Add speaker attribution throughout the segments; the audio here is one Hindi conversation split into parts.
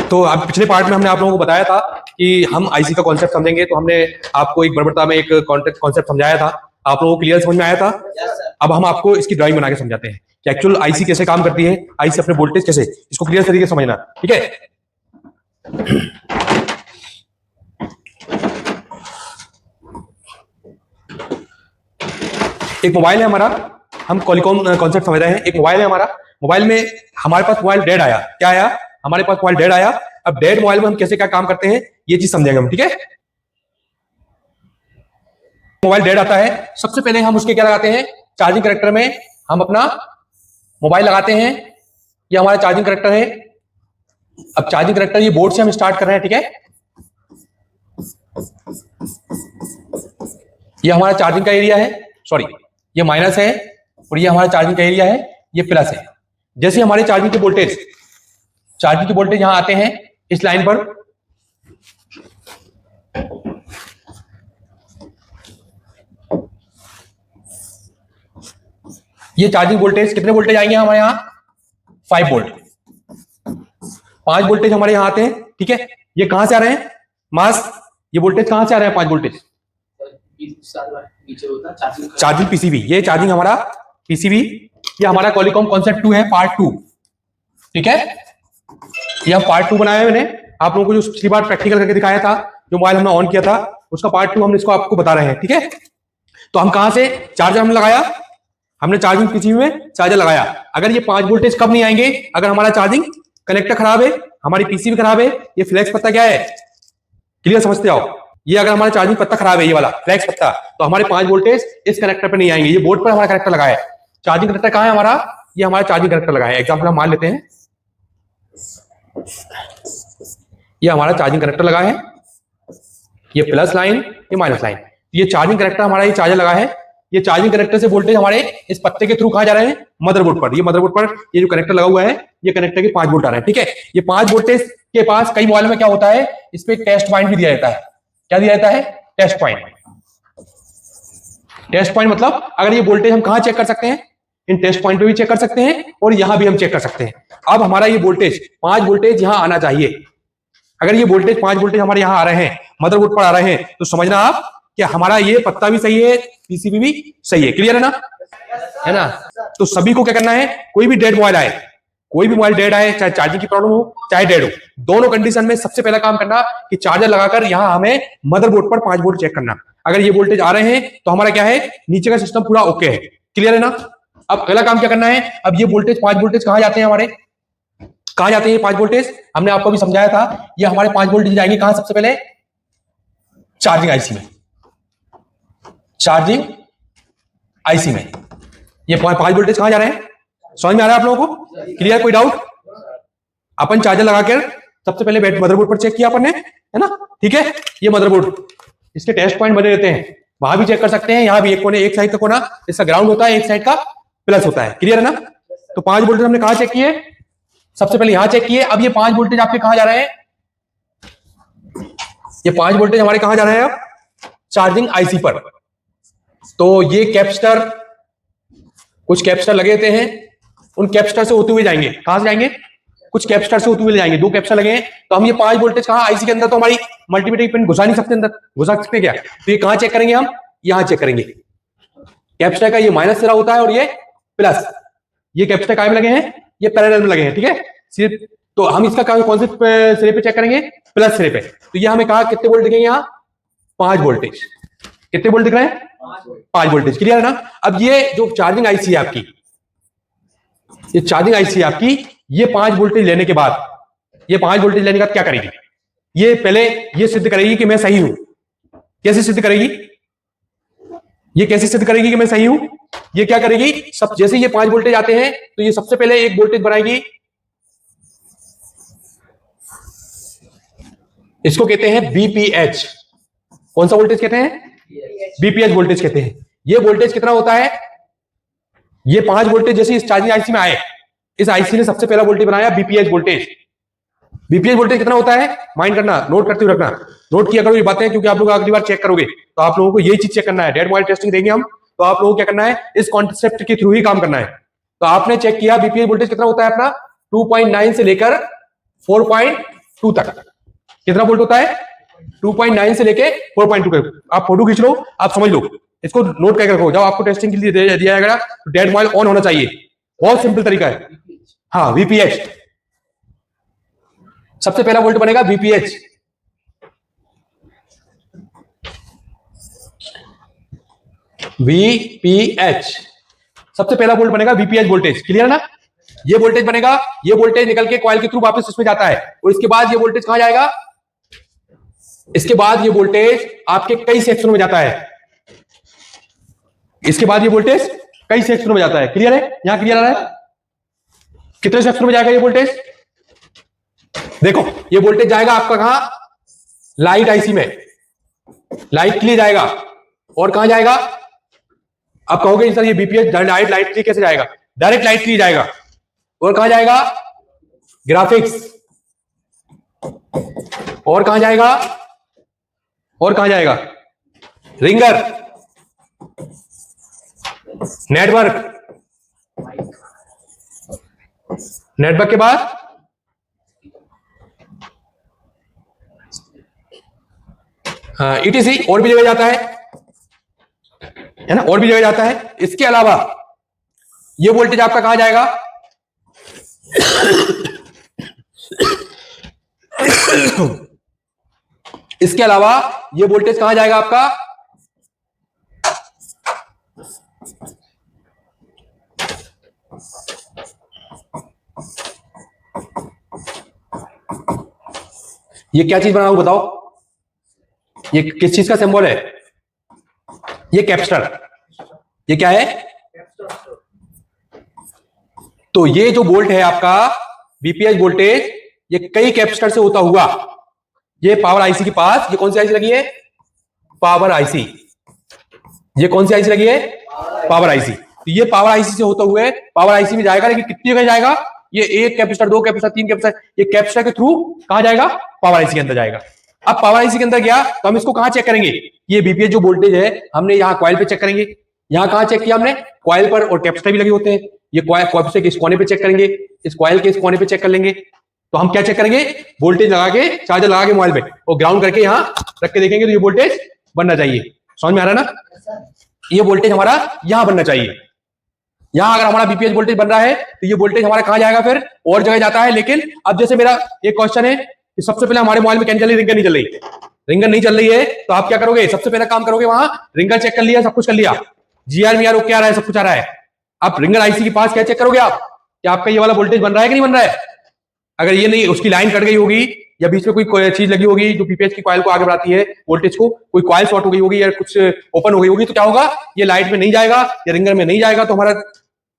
Speaker 1: तो अब पिछले पार्ट में हमने आप लोगों को बताया था कि हम आईसी का कॉन्सेप्ट समझेंगे, तो हमने आपको एक बर्बरता में एक कॉन्सेप्ट समझाया था, आप लोगों को क्लियर समझ में आया था। अब हम आपको इसकी ड्राइंग बना के समझाते हैं कि एक्चुअल आईसी कैसे काम करती है, आईसी अपने वोल्टेज कैसे, इसको क्लियर तरीके से समझना, ठीक है। एक मोबाइल है हमारा, हम कॉलिकॉम कॉन्सेप्ट समझ रहे हैं। एक मोबाइल है हमारा, मोबाइल में हमारे पास मोबाइल डेड आया, क्या आया, हमारे पास मोबाइल डेड आया। अब डेड मोबाइल में हम कैसे क्या काम करते हैं ये चीज समझेंगे हम, ठीक है। मोबाइल डेड आता है, सबसे पहले हम उसके क्या लगाते हैं, चार्जिंग कनेक्टर में हम अपना मोबाइल लगाते हैं। ये हमारा चार्जिंग कनेक्टर है। अब चार्जिंग कनेक्टर ये बोर्ड से हम स्टार्ट कर रहे हैं, ठीक है। ये हमारा चार्जिंग का एरिया है, सॉरी ये माइनस है, और ये हमारा चार्जिंग का एरिया है, ये प्लस है। जैसे हमारे चार्जिंग के वोल्टेज यहां आते हैं इस लाइन पर, ये चार्जिंग वोल्टेज कितने वोल्टेज आएंगे हमारे यहां, 5 वोल्ट, 5 वोल्टेज हमारे यहां आते हैं, ठीक है। ये कहां से आ रहे हैं मास, ये वोल्टेज कहां से आ रहे हैं, 5 वोल्टेज चार्जिंग पीसीबी, ये चार्जिंग हमारा पीसीबी, ये हमारा कॉलिकॉम कॉन्सेप्ट 2 है, पार्ट 2, ठीक है। ये हम पार्ट 2 बनाया है मैंने, आप लोगों को जो पिछली बार प्रैक्टिकल करके दिखाया था, जो मोबाइल हमने ऑन किया था, उसका पार्ट 2 हम इसको आपको बता रहे हैं, ठीक है। तो हम कहां से चार्जर हमने लगाया, हमने चार्जिंग पीसीबी में चार्जर लगाया। अगर ये 5 वोल्टेज कब नहीं आएंगे, अगर हमारा चार्जिंग कनेक्टर खराब है, हमारी पीसीबी खराब है। ये फ्लैक्स पत्ता क्या है, क्लियर समझते आओ। ये अगर हमारा चार्जिंग पत्ता खराब है, ये वाला फ्लैक्स पत्ता, तो हमारे 5 वोल्टेज इस कनेक्टर पे नहीं आएंगे। ये बोर्ड पर हमारा कनेक्टर लगा है, चार्जिंग कनेक्टर कहां है हमारा, ये हमारा चार्जिंग कनेक्टर लगा है। एग्जांपल हम मान लेते हैं, ये हमारा चार्जिंग कनेक्टर लगा है, ये प्लस लाइन, ये माइनस लाइन, ये चार्जिंग कनेक्टर हमारा, ये चार्जर लगा है। ये चार्जिंग कनेक्टर से वोल्टेज हमारे इस पत्ते के थ्रू कहां जा रहे हैं, मदरबोर्ड पर। ये मदरबोर्ड पर ये जो कनेक्टर लगा हुआ है, ये कनेक्टर के 5 वोल्ट आ रहे हैं, ठीक है। ये 5 वोल्टेज के पास कई मोबाइल में क्या होता है, इस पे टेस्ट पॉइंट भी दिया जाता है। क्या दिया जाता है, टेस्ट पॉइंट। टेस्ट पॉइंट मतलब अगर ये वोल्टेज हम कहां चेक कर सकते हैं, इन टेस्ट पॉइंट पे भी चेक कर सकते हैं, और यहां भी हम चेक कर सकते हैं। अब हमारा ये वोल्टेज 5 वोल्टेज यहां आना चाहिए। अगर ये वोल्टेज 5 वोल्टेज हमारे यहां आ रहे हैं, मदरबोर्ड पर आ रहे हैं, तो समझना आप कि हमारा ये पत्ता भी सही है, पीसीबी भी सही है। क्लियर है ना, है ना। तो सभी को क्या करना है, कोई भी डेड मोबाइल आए, कोई भी मोबाइल डेड आए, चाहे चार्जिंग की प्रॉब्लम हो चाहे डेड हो, दोनों कंडीशन में सबसे पहला काम करना कि चार्जर लगाकर यहां हमें मदरबोर्ड पर 5 वोल्ट चेक करना। अगर ये वोल्टेज आ रहे हैं तो हमारा क्या है, नीचे का सिस्टम पूरा ओके है। क्लियर है ना। अब अगला काम क्या करना है, अब ये वोल्टेज 5 वोल्टेज कहां जाते हैं, हमारे कहां जाते हैं 5 वोल्टेज, हमने आपको भी समझाया था। ये हमारे 5 वोल्टेज जाएंगे कहां, सबसे पहले चार्जिंग आईसी में, चार्जिंग आईसी में। ये 5 वोल्टेज कहां जा रहे हैं, समझ में आ रहा है आप लोगों को, क्लियर, कोई डाउट। अपन चार्जर लगाकर सबसे पहले मदरबोर्ड पर चेक किया अपन ने, है ना, ठीक है। ये मदरबोर्ड, इसके टेस्ट पॉइंट बने रहते हैं, वहां भी चेक कर सकते हैं, यहां भी एक कोने, एक साइड का कोना इसका ग्राउंड होता है, एक साइड का प्लस होता है। क्लियर है ना। तो 5 वोल्टेज हमने कहां चेक किए, सबसे पहले यहां चेक किए। अब ये 5 वोल्टेज आपके कहां जा रहे हैं, ये 5 वोल्टेज हमारे कहां जा रहे हैं, अब चार्जिंग आईसी पर। तो ये कैपेसिटर, कुछ कैपेसिटर लगे होते हैं, उन कैपेसिटर से होते हुए जाएंगे, कहां से जाएंगे, कुछ कैपेसिटर से होते हुए जाएंगे, 2 कैपेसिटर लगे हैं। तो हम ये 5 वोल्टेज कहां, आईसी के अंदर, तो हमारी मल्टीमीटर पिन घुसा नहीं सकते अंदर, घुसा सकते क्या, तो ये कहां चेक करेंगे, हम यहां चेक करेंगे। कैपेसिटर का ये माइनस सिरा होता है और ये प्लस, ये कैपेसिटर काय में लगे हैं, ये पैरेलल में लगे हैं, ठीक है। सिर्फ तो हम इसका कौन से सिरे पे चेक करेंगे, प्लस सिरे पे। तो ये हमें कहा कितने वोल्ट दिखेंगे, यहाँ 5 वोल्टेज, कितने वोल्ट दिख रहे हैं, 5 वोल्टेज। क्लियर है ना। अब ये जो चार्जिंग आईसी है आपकी, ये चार्जिंग आईसी है आपकी, ये 5 वोल्टेज लेने के बाद, ये 5 वोल्टेज लेने के बाद क्या करेगी, ये पहले ये सिद्ध करेगी कि मैं सही हूं। कैसे सिद्ध करेगी, ये कैसे सिद्ध करेगी कि मैं सही हूं, ये क्या करेगी, सब जैसे ये 5 वोल्टेज आते हैं तो ये सबसे पहले एक वोल्टेज बनाएगी, इसको कहते हैं बीपीएच। कौन सा वोल्टेज कहते हैं, बीपीएच वोल्टेज कहते हैं। ये वोल्टेज कितना होता है, ये 5 वोल्टेज जैसे इस चार्जिंग आईसी में आए, इस आईसी ने सबसे पहला वोल्टेज बनाया बीपीएच वोल्टेज। बीपीएच वोल्टेज कितना होता है, माइंड करना, नोट करते हुए रखना, नोट किया करो ये बातें, क्योंकि आप लोग अगली बार चेक करोगे तो आप लोगों को यही चीज चेक करना है। डेड मोबाइल टेस्टिंग देंगे हम, तो आप लोगों को क्या करना है, इस कॉन्सेप्ट के थ्रू ही काम करना है। तो आपने चेक किया बीपीएच वोल्टेज कितना होता है अपना, 2.9 से लेकर 2 तक। कितना वोल्ट होता है? 2.9 से लेके 4.2 तक। आप फोटो खींच लो, आप समझ लो, इसको नोट करके रखो। जब आपको टेस्टिंग के लिए दिया जाएगा तो डेड मॉइल ऑन होना चाहिए। बहुत सिंपल तरीका है। हाँ, वीपीएच। सबसे पहला वोल्ट बनेगा वीपीएच। वीपीएच सबसे पहला वोल्ट बनेगा, वीपीएच वोल्टेज। क्लियर ना? ये वोल्टेज बनेगा, ये वोल्टेज निकल के कॉइल के थ्रू वापस इसमें जाता है, और इसके बाद ये वोल्टेज कहां जाएगा? इसके बाद ये वोल्टेज आपके कई सेक्शनों में जाता है। इसके बाद ये वोल्टेज कई सेक्शनों में जाता है। क्लियर है? यहां क्लियर आ रहा है? कितने सेक्शनों में जाएगा ये वोल्टेज? देखो, ये वोल्टेज जाएगा आपका कहां? लाइट आईसी में, लाइट के लिए जाएगा। और कहां जाएगा? आप कहोगे सर ये बीपीएच डायरेक्ट लाइट के लिए कैसे जाएगा? डायरेक्ट लाइट के लिए जाएगा। और कहां जाएगा? ग्राफिक्स। और कहां जाएगा? और कहां जाएगा? Ringer, network. नेटवर्क के बाद ईटीसी, और भी जगह जाता है ना, और भी जगह जाता है। इसके अलावा ये वोल्टेज आपका कहां जाएगा? इसके अलावा ये वोल्टेज कहां जाएगा आपका? ये क्या चीज बना हूं बताओ? ये किस चीज का सिंबल है? ये कैपेसिटर। ये क्या है? तो ये जो वोल्ट है आपका वीपीएच वोल्टेज, ये कई कैपेसिटर से होता हुआ ये पावर आईसी के पास, ये कौन सी आईसी लगी है? Power IC. ये कौन सी आईसी लगी है? Power IC. तो ये पावर आईसी से होता हुआ पावर आईसी में जाएगा, लेकिन कितनी जगह जाएगा? ये एक कैपेसिटर, दो कैपेसिटर, तीन कैपेसिटर, ये कैपेसिटर के थ्रू कहां जाएगा? पावर आईसी के अंदर जाएगा। अब पावर आईसी के अंदर गया तो हम इसको कहां चेक करेंगे? ये वीपीएच जो वोल्टेज है हमने यहां कॉइल पे चेक करेंगे। यहां कहां चेक किया हमने? कॉइल पर, और कैपेसिटर भी लगे होते हैं। ये कैपेसिटर के इस कोने पे चेक करेंगे, इस कॉइल के इस कोने पे चेक कर लेंगे। तो हम क्या चेक करेंगे? वोल्टेज लगा के, चार्जर लगा के मोबाइल पे, और ग्राउंड करके यहां रख के देखेंगे तो ये वोल्टेज बनना चाहिए। समझ में आ रहा है ना? ये वोल्टेज हमारा यहां बनना चाहिए। यहां अगर हमारा बीपीएच वोल्टेज बन रहा है तो ये वोल्टेज हमारा कहां जाएगा? फिर और जगह जाता है। लेकिन अब जैसे मेरा एक क्वेश्चन है कि सबसे पहले हमारे मोबाइल में क्या चल रही है? रिंगर नहीं चल रही। रिंगर नहीं चल रही है तो आप क्या करोगे? सबसे पहले काम करोगे, वहां रिंगर चेक कर लिया, सब कुछ कर लिया, जीआर मीआर ओके आ रहा है, सब कुछ आ रहा है। आप रिंगर आईसी के पास क्या चेक करोगे आप? कि आपका ये वाला वोल्टेज बन रहा है कि नहीं बन रहा है? अगर ये नहीं, उसकी लाइन कट गई होगी या बीच में कोई चीज लगी होगी जो बीपीएच की कॉइल को आगे बढ़ाती है वोल्टेज को, कोई कॉइल शॉर्ट हो गई होगी या कुछ ओपन हो गई होगी, तो क्या होगा? ये लाइट में नहीं जाएगा या रिंगर में नहीं जाएगा, तो हमारा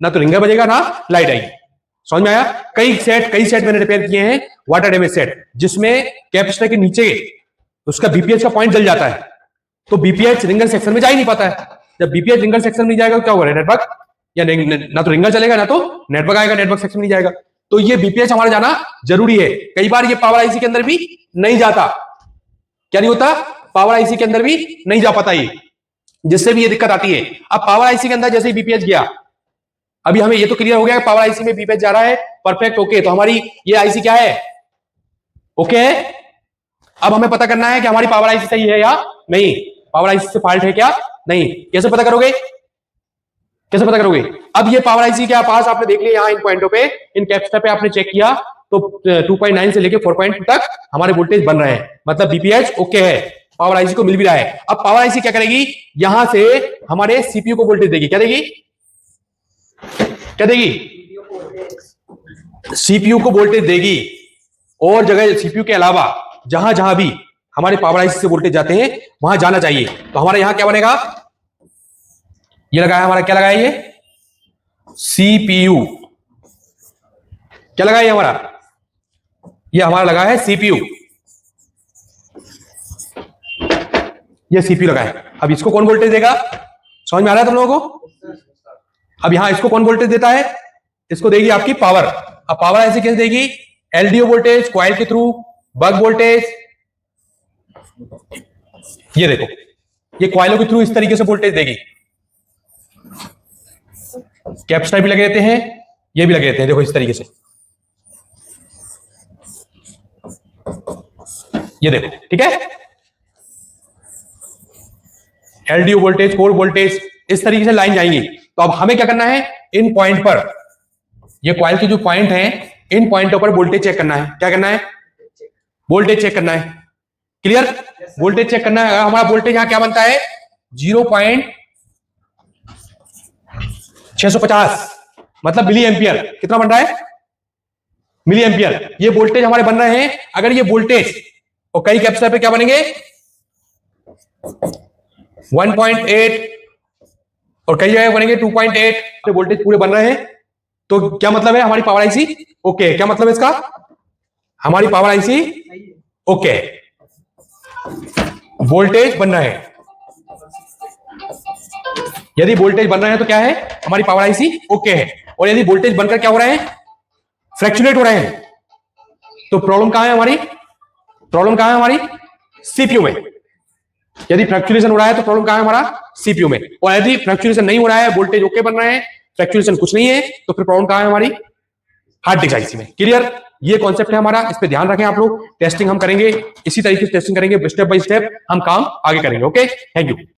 Speaker 1: ना तो रिंगर बजेगा ना लाइट आएगी। समझ में आया? कई सेट मैंने रिपेयर किए हैं, वाटर डैमेज सेट, जिसमें कैपेसिटर के नीचे उसका बीपीएच का पॉइंट जल जाता है, तो बीपीएच रिंगर सेक्शन में जा ही नहीं पाता है। जब बीपीएच रिंगर सेक्शन में नहीं जाएगा तो क्या होगा? नेटवर्क, या ना तो रिंगर चलेगा ना तो नेटवर्क आएगा, नेटवर्क सेक्शन में नहीं जाएगा। तो ये बीपीएच हमारा जाना जरूरी है। कई बार ये पावर आईसी के अंदर भी नहीं जाता। क्या नहीं होता? पावर आईसी के अंदर भी नहीं जा पाता ये, जिससे भी ये दिक्कत आती है। अब पावर आईसी के अंदर जैसे ही बीपीएच गया, अभी हमें ये तो क्लियर हो गया पावर आईसी में बीपीएच जा रहा है, परफेक्ट, ओके। तो हमारी ये आईसी क्या है? ओके है। अब हमें पता करना है कि हमारी पावर आईसी सही है या नहीं, पावर आईसी से फॉल्ट है क्या नहीं। कैसे पता करोगे? कैसे पता करोगे? अब ये पावर आईसी के पास आपने देख लिया, यहां इन पॉइंटों पे, इन कैपेसिटर पे आपने चेक किया तो 2.9 से लेके 4.2 तक हमारे वोल्टेज बन रहे हैं, मतलब बीपीएच ओके है, पावर आईसी को मिल भी रहा है। अब पावर आईसी क्या करेगी? यहां से हमारे सीपीयू को वोल्टेज देगी। क्या देगी? क्या देगी? सीपीयू को वोल्टेज देगी। और जगह सीपीयू के अलावा जहां जहां भी हमारे पावर आईसी से वोल्टेज जाते हैं वहां जाना चाहिए। तो हमारे यहां क्या बनेगा? ये लगाया हमारा, क्या लगाया? ये सीपीयू। क्या लगाया हमारा? ये हमारा लगा है सीपीयू। ये सीपीयू लगा है। अब इसको कौन वोल्टेज देगा? समझ में आ रहा है तुम लोगों को? अब यहां इसको कौन वोल्टेज देता है? इसको देगी आपकी पावर। अब पावर ऐसे कैसे देगी? एलडीओ वोल्टेज, कॉइल के थ्रू, बग वोल्टेज। ये देखो, ये कॉइलों के थ्रू इस तरीके से वोल्टेज देगी। कैपेसिटर भी लगे रहते हैं, ये भी लगे रहते हैं, देखो इस तरीके से। ये देखो, ठीक है, एलडीओ वोल्टेज, कोर वोल्टेज, इस तरीके से लाइन जाएंगी। तो अब हमें क्या करना है, इन पॉइंट पर, ये कॉइल के जो पॉइंट हैं, इन पॉइंटों पर वोल्टेज चेक करना है। क्या करना है, वोल्टेज चेक करना है। क्लियर, वोल्टेज चेक करना है। हमारा वोल्टेज यहां क्या बनता है, 0.650, मतलब मिली एम्पियर। कितना बन रहा है, मिली एम्पियर। ये वोल्टेज हमारे बन रहे हैं। अगर ये वोल्टेज और कई कैपेसिटर पे क्या बनेंगे, 1.8 और कई जगह बनेंगे 2.8, तो वोल्टेज पूरे बन रहे हैं। तो क्या मतलब है, हमारी पावर आईसी ओके। क्या मतलब है इसका, हमारी पावर आईसी ओके, वोल्टेज बन रहे हैं। यदि वोल्टेज बन रहे हैं तो क्या है, हमारी पावर आईसी ओके है। और यदि वोल्टेज बनकर क्या हो रहे हैं, फ्रैक्चुलेट हो रहे हैं, तो प्रॉब्लम कहां है हमारी, प्रॉब्लम कहां है हमारी, सीपीयू में। यदि फ्रैक्चुलेशन हो रहा है तो प्रॉब्लम कहां है हमारा, सीपीयू में। और यदि फ्रैक्चुलेशन नहीं हो रहा है, वोल्टेज ओके बन रहे हैं, फ्रैक्चुलेशन कुछ नहीं है, तो फिर प्रॉब्लम कहां है हमारी, हार्ड डिस्क आईसी में। क्लियर, ये कॉन्सेप्ट है हमारा, इस पे ध्यान रखें आप लोग। टेस्टिंग हम करेंगे इसी तरीके से, टेस्टिंग करेंगे, स्टेप बाय स्टेप हम काम आगे करेंगे। Okay, thank you.